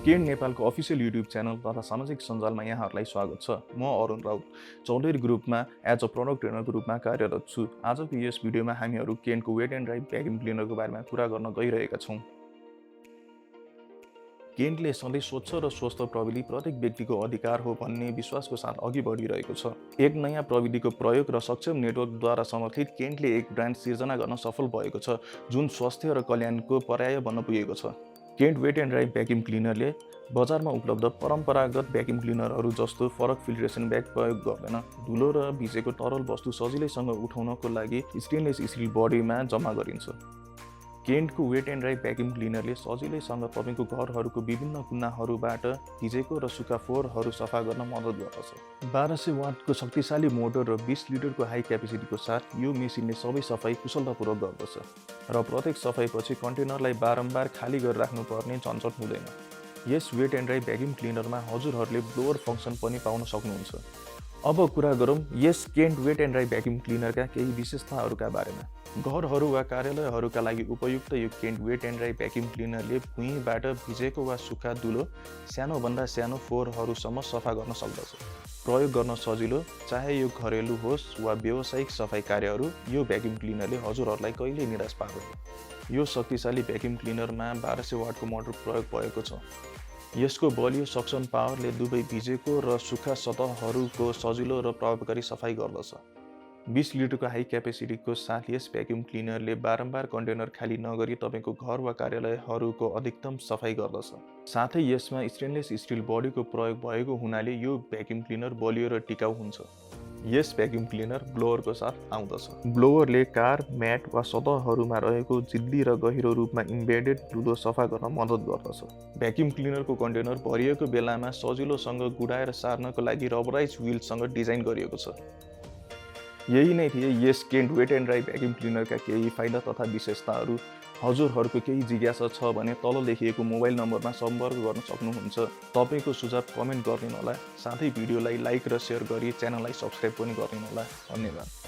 केन नेपालको official YouTube channel तथा सामाजिक सञ्जालमा यहाँहरूलाई स्वागत छ। म अरुण राउत चौधरी ग्रुपमा एज अ प्रडक्ट ट्रेनरको रूपमा कार्यरत छु। आजको यस भिडियोमा हामीहरू केनको वेट एन्ड ड्राई भ्याक्युम क्लिनरको बारेमा कुरा गर्न गइरहेका छौँ। केनले सधैँ स्वच्छ र स्वस्थ प्रविधि प्रत्येक व्यक्तिको अधिकार हो भन्ने विश्वासको साथ अघि बढिरहेको छ। एक नयाँ प्रविधिको प्रयोग र सक्षम नेटवर्कद्वारा समर्थित केनले एक ब्रान्ड सिर्जना गर्न सफल भएको छ, जुन स्वास्थ्य र कल्याणको पर्याय बन्न पुगेको छ। Kent wet and dry vacuum क्लिनरले बजारमा उपलब्ध परम्परागत भ्याक्युम क्लिनरहरू जस्तो फरक फिल्ट्रेसन ब्याग प्रयोग गर्दैन। धुलो र भिजेको तरल वस्तु सजिलैसँग उठाउनको लागि स्टेनलेस स्टिल बडीमा जम्मा गरिन्छ। केन्टको वेट एन्ड ड्राई भ्याक्युम क्लिनरले सजिलैसँग तपाईँको घरहरूको विभिन्न कुनाहरूबाट भिजेको र सुक्खा फोहोरहरू सफा गर्न मद्दत गर्दछ। 1200 वाटको शक्तिशाली मोटर र 20 लिटरको हाई क्यापेसिटीको साथ यो मेसिनले सबै सफाई कुशलतापूर्वक गर्दछ र प्रत्येक सफाइपछि कन्टेनरलाई बारम्बार खाली गरिराख्नुपर्ने झन्झट हुँदैन। यस वेट एन्ड ड्राई भ्याक्युम क्लिनरमा हजुरहरूले ब्लोअर फङ्सन पनि पाउन सक्नुहुन्छ। अब कुरा गरौँ यस Kent wet and dry vacuum क्लिनरका केही विशेषताहरूका बारेमा। घरहरू वा कार्यालयहरूका लागि उपयुक्त यो Kent wet and dry vacuum क्लिनरले भुइँबाट भिजेको वा सुक्खा धुलो सानोभन्दा सानो फोहोरहरूसम्म सफा गर्न सक्दछ। प्रयोग गर्न सजिलो, चाहे यो घरेलु होस् वा व्यावसायिक सफाइ कार्यहरू, यो भ्याक्युम क्लिनरले हजुरहरूलाई कहिल्यै निराश पार्दैन। यो शक्तिशाली भ्याक्युम क्लिनरमा 1200 वाटको मोटर प्रयोग भएको छ। यसको बलियो सक्सन पावरले दुवै भिजेको र सुक्खा सतहहरूको सजिलो र प्रभावकारी सफाइ गर्दछ। 20 लिटरको हाई क्यापेसिटीको साथ यस भ्याक्युम क्लिनरले बारम्बार कन्टेनर खाली नगरी तपाईँको घर वा कार्यालयहरूको अधिकतम सफाई गर्दछ। साथै यसमा स्टेनलेस स्टिल बडीको प्रयोग भएको हुनाले यो भ्याक्युम क्लिनर बलियो र टिकाउ हुन्छ। यस भ्याक्युम क्लिनर ब्लोअरको साथ आउँदछ। ब्लोअरले कार, म्याट वा सतहहरूमा रहेको जिद्दी र गहिरो रूपमा इम्बेडेड धुलो सफा गर्न मद्दत गर्दछ। भ्याक्युम क्लिनरको कन्टेनर भरिएको बेलामा सजिलोसँग गुडाएर सार्नको लागि रबराइज व्हीलसँग डिजाइन गरिएको छ। यही नै थिए यस Kent wet and dry vacuum क्लिनरका केही फाइदा तथा विशेषताहरू। हजुरहरूको केही जिज्ञासा छ भने तल लेखिएको मोबाइल नम्बरमा सम्पर्क गर्न सक्नुहुन्छ। तपाईँको सुझाव कमेन्ट गरिदिनुहोला। साथै भिडियोलाई लाइक र सेयर गरी च्यानललाई सब्स्क्राइब पनि गरिदिनुहोला। धन्यवाद।